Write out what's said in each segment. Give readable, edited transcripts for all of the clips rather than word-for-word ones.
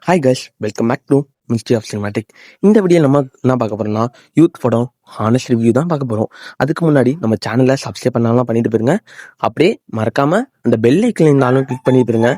Hi guys, welcome back to ministry of cinematic. இந்த video நம்ம என்ன பார்க்க போறோம்னா, யூத் படம் ஹானஸ்ட் ரிவ்யூ தான் பார்க்க போகிறோம். அதுக்கு முன்னாடி நம்ம சேனலை சப்ஸ்கிரைப் பண்ணாலும் பண்ணிட்டு போயிருங்க. அப்படியே மறக்காம அந்த பெல் ஐக்கன் இருந்தாலும் கிளிக் பண்ணிட்டு போயிருங்க.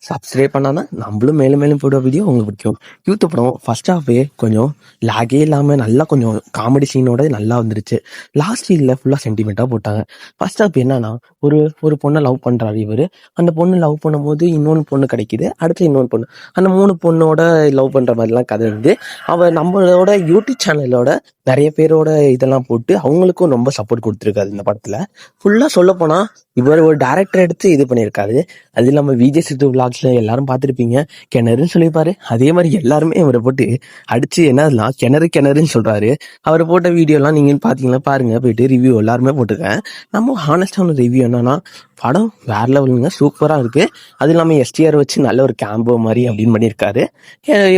சப்ஸ்கிரைப் பண்ணாதான் நம்மளும் மேலும் மேலும் போடுற வீடியோ உங்களுக்கு பிடிக்கும். யூத் படம் ஃபர்ஸ்ட் ஹாஃபே கொஞ்சம் லாகே இல்லாமல் நல்லா கொஞ்சம் காமெடி சீனோட நல்லா வந்துருச்சு. லாஸ்ட் சீனில் ஃபுல்லாக சென்டிமெண்ட்டாக போட்டாங்க. ஃபர்ஸ்ட் ஹாஃப் என்னன்னா, ஒரு ஒரு பொண்ணை லவ் பண்ணுறாரு இவர். அந்த பொண்ணு லவ் பண்ணும்போது இன்னொன்று பொண்ணு கிடைக்குது, அடுத்து இன்னொன்று பொண்ணு. அந்த 3 பொண்ணோட லவ் பண்ணுற மாதிரிலாம் கதை இருந்து அவள் நம்மளோட யூடியூப் சேனலோட நிறைய பேரோட இதெல்லாம் போட்டு அவங்களுக்கும் ரொம்ப சப்போர்ட் கொடுத்துருக்காரு. இந்த படத்தில் ஃபுல்லாக சொல்ல போனால் இவர் ஒரு டேரக்டர் எடுத்து இது பண்ணியிருக்காரு. அது இல்லாமல் விஜய் சித்து விளாக்ஸ்ல எல்லாரும் பார்த்துருப்பீங்க, கிணறுன்னு சொல்லியிருப்பாரு. அதே மாதிரி எல்லாருமே அவரை போட்டு அடிச்சு என்னதுலாம் கிணறுன்னு சொல்றாரு. அவர் போட்ட வீடியோலாம் நீங்கள் பார்த்தீங்கன்னா பாருங்க, போயிட்டு ரிவ்யூ எல்லாருமே போட்டிருக்கேன். நம்ம ஹானஸ்டான ரிவ்யூ என்னன்னா, படம் வேற லெவலுங்க, சூப்பராக இருக்கு. அது இல்லாமல் எஸ்டிஆர் வச்சு நல்ல ஒரு கேம்போ மாதிரி அப்படின்னு பண்ணியிருக்காரு.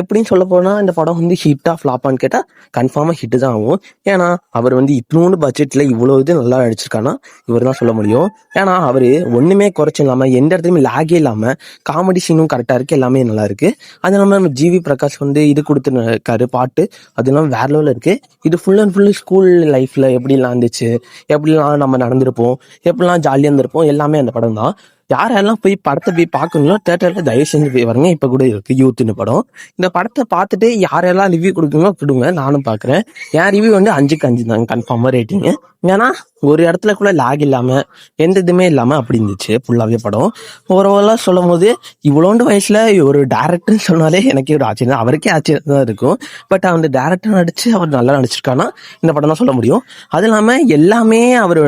எப்படின்னு சொல்ல போனால் இந்த படம் வந்து ஹிட்டா ஃப்ளாப்பான்னு கேட்டால் கன்ஃபார்மாக ஹிட்டு தான் ஆகும். ஏன்னா அவர் வந்து இத்தினூண்டு பட்ஜெட்டில் இவ்வளோ இது நல்லா நடிச்சிருக்கான்னா இவர் தான் சொல்ல முடியும். ஏன்னா அவர் ஒன்றுமே குறைச்சும் இல்லாமல் எந்த இடத்துலையுமே லாகே இல்லாமல் காமெடி சீனும் கரெக்டாக இருக்குது, எல்லாமே நல்லா இருக்குது. அது இல்லாமல் நம்ம ஜிவி பிரகாஷ் வந்து இது கொடுத்துருக்காரு பாட்டு, அது இல்லாமல் வேற லெவலில் இருக்குது. இது ஃபுல் அண்ட் ஃபுல்லு ஸ்கூல் லைஃப்பில் எப்படிலாம் இருந்துச்சு, எப்படிலாம் நம்ம நடந்திருப்போம், எப்படிலாம் ஜாலியாக இருந்திருப்போம், எல்லாமே அந்த படம் தான். யாரெல்லாம் போய் படத்தை போய் பார்க்கணுங்களோ தேட்டரில் தயவு செஞ்சு போய் வரங்க. இப்போ கூட இருக்கு யூத்னு படம். இந்த படத்தை பார்த்துட்டு யாரெல்லாம் ரிவ்யூ கொடுக்குங்களோ கொடுங்க, நானும் பார்க்குறேன். என் ரிவ்யூ வந்து 5க்கு 5 தாங்க கன்ஃபார்மாக ரேட்டிங்கு. ஏன்னா ஒரு இடத்துல கூட லாக் இல்லாமல் எந்த இதுவுமே இல்லாமல் அப்படி இருந்துச்சு ஃபுல்லாகவே படம். ஓவராலாக சொல்லும் போது இவ்வளோண்டு வயசில் ஒரு டேரக்டர்னு சொன்னாலே எனக்கே ஒரு ஆச்சரியம், அவருக்கே ஆச்சரியம் தான் இருக்கும். பட் அந்த டேரக்டர் நடிச்சு அவர் நல்லா நடிச்சிருக்கானா இந்த படம் தான் சொல்ல முடியும். அது இல்லாமல் எல்லாமே அவர்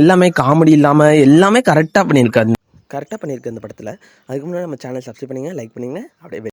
எல்லாமே காமெடி இல்லாமல் எல்லாமே கரெக்டாக பண்ணியிருக்காரு இந்த படத்தில். அதுக்கு முன்னாடி நம்ம சேனல் சப்ஸ்கிரைப் பண்ணிங்க, லைக் பண்ணிங்க, அப்படியே